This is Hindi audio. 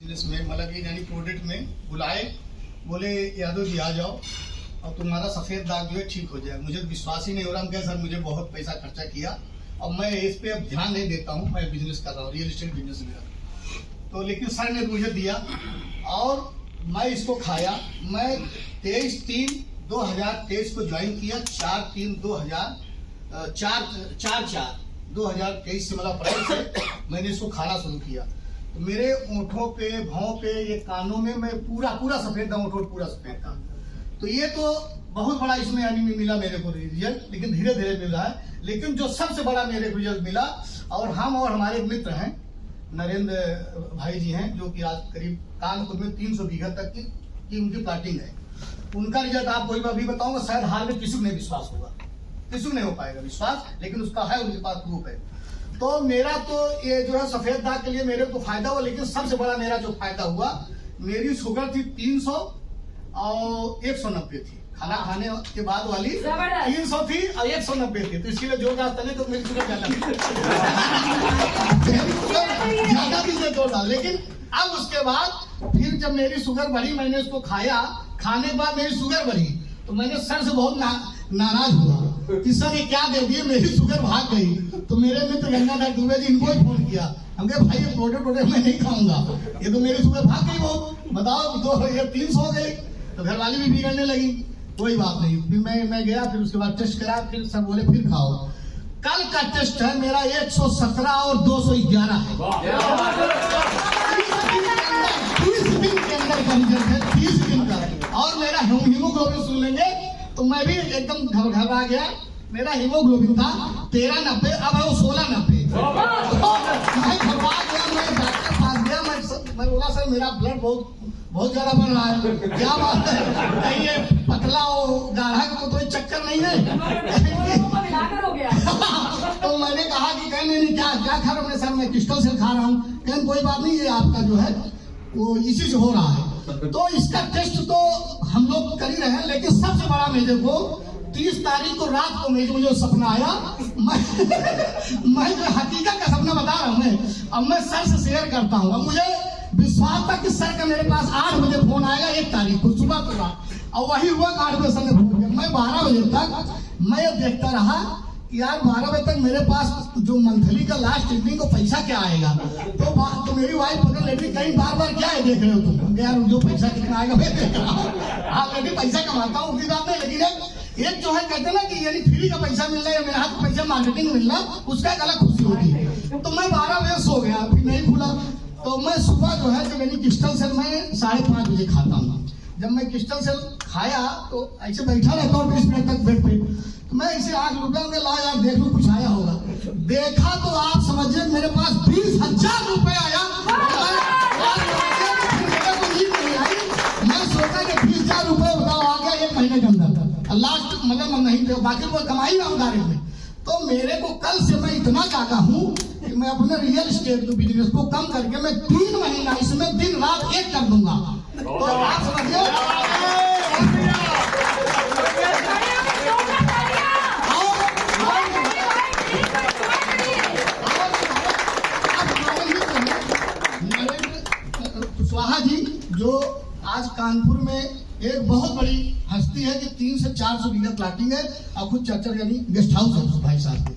बिजनेस में मतलब ये यानी प्रोडक्ट में बुलाए, बोले यादव जी आ जाओ और तुम्हारा सफेद दाग जो है ठीक हो जाए। मुझे विश्वास ही नहीं हो रहा। हम कहे सर मुझे बहुत पैसा खर्चा किया और मैं इस पे अब ध्यान नहीं देता हूँ, मैं बिजनेस कर रहा हूँ, रियल एस्टेट बिजनेस मेरा। तो लेकिन सर ने मुझे दिया और मैं इसको खाया। मैं 23/3/2023 को ज्वाइन किया। 4/3/2023 से मतलब अप्रैल से मैंने इसको खाना शुरू किया। तो मेरे ओंठों पे, भौं पे, ये कानों में मैं पूरा सफेद था, ओंठों पूरा सफेद था। तो ये तो बहुत बड़ा इसमें यानी मिला मेरे को रिजल्ट, लेकिन धीरे धीरे मिल रहा है। लेकिन जो सबसे बड़ा मेरे को रिजल्ट मिला, और हम और हमारे मित्र हैं नरेंद्र भाई जी हैं, जो कि आज करीब कानपुर में 300 बीघा तक की उनकी प्लाटिंग है। उनका रिजल्ट आपको एक बार भी बताऊंगा, शायद हाल में किसी को नहीं विश्वास होगा, किसी को नहीं हो पाएगा विश्वास, लेकिन उसका है, उनके पास प्रूफ है। तो मेरा तो ये जो है सफेद दाग के लिए मेरे को फायदा हुआ, लेकिन सबसे बड़ा मेरा जो फायदा हुआ, मेरी शुगर थी 300 और 190 थी। खाना खाने के बाद वाली 300 थी और 190 थी। तो इसके लिए जोरदार तले तो मेरी शुगर ज्यादा थी जोरदार। लेकिन अब उसके बाद फिर जब मेरी शुगर बढ़ी, मैंने उसको खाया, खाने के बाद मेरी शुगर बढ़ी, तो मैंने सर से बहुत नाराज हुआ कि सर ये क्या दे दिए, मेरी शुगर भाग गई। तो मेरे मित्र गंगाधर दुबे जी, इनको ही फोन किया। हम कहे भाई ये प्रोडक्ट मैं नहीं खाऊंगा, ये तो मेरी शुगर भाग गई, वो बताओ तो ये 300 हो गई। तो घर वाली भी बिगड़ने लगी। कोई बात नहीं, फिर मैं गया, फिर उसके बाद टेस्ट करा, फिर सब बोले फिर खाओ। कल का टेस्ट है मेरा 117 और 211 है। 30 दिन के अंदर का रिजल्ट है, 30 दिन का। और मेरा हीमोग्लोबिन सुन लेंगे तो मैं भी एकदम घबरा गया। मेरा हीमोग्लोबिन था 1390, अब है वो 1690। मैं घबरा गया, मैं डॉक्टर पास गया, मैं बोला सर मेरा ब्लड बहुत ज्यादा बढ़ रहा है, क्या बात है, कहीं ये पतला और गाढ़ा को तो चक्कर नहीं है। तो मैंने कहा कि कहीं नहीं क्या खा रहे हैं सर, मैं क्रिस्टल सेल खा रहा हूँ। कहीं कोई बात नहीं, ये आपका जो है वो इसी से हो रहा है। तो इसका टेस्ट तो हम लोग कर ही रहे हैं, लेकिन सबसे बड़ा मेरे को 30 तारीख को रात को मुझे सपना आया। मैं जो हकीकत का सपना बता रहा हूँ मैं, अब मैं सर से शेयर करता हूँ। अब मुझे विश्वास था कि सर का मेरे पास 8 बजे फोन आएगा 1 तारीख को सुबह, और वही हुआ। 8 बजे सर ने फोन किया। मैं 12 बजे तक मैं देखता रहा कि यार 12 बजे तक मेरे पास जो मंथली का लास्ट इवनिंग को पैसा क्या आएगा। तो मेरी वाइफ पकड़ लेती, कहीं बार क्या है देख रहे हो तुम, यार जो पैसा कितना आएगा मैं देख रहा हूँ। हाँ लेकिन पैसा कमाता हूँ उसकी बात नहीं, लेकिन एक जो है कहते ना कि यानी फ्री का पैसा मिल रहा है, मेरे हाथ पैसा मार्केटिंग मिल रहा, उसका एक अलग खुशी होती है। तो मैं 12 बजे सो गया, फिर नहीं खुला। तो मैं सुबह जो है जब यानी क्रिस्टल सेल मैं 5:30 बजे खाता हूँ। जब मैं क्रिस्टल सेल खाया तो ऐसे बैठा रहता हूँ 20 मिनट तक बेड पे, तो मैं ऐसे आग लुटाऊंगा, ला यार देख लो कुछ आया होगा। देखा तो आप समझिए मेरे पास 20,000 रुपए आया। मैं सोचा कि 20,000 रुपए बताओ आ गया 1 महीने के अंदर, लास्ट मतलब नहीं थे, बाकी वो कमाई रहा हूँ डायरेक्ट में। तो मेरे को कल से मैं इतना जागा हूँ कि मैं अपने रियल एस्टेट बिजनेस को कम करके मैं 3 महीना इसमें दिन रात एक कर दूंगा। तो आप समझिए कुशवाहा जी, जो आज कानपुर में एक बहुत बड़ी हस्ती है कि 300 से 400 बीघा प्लाटिंग है, और खुद चर्चा यानी गेस्ट हाउस है भाई साहब।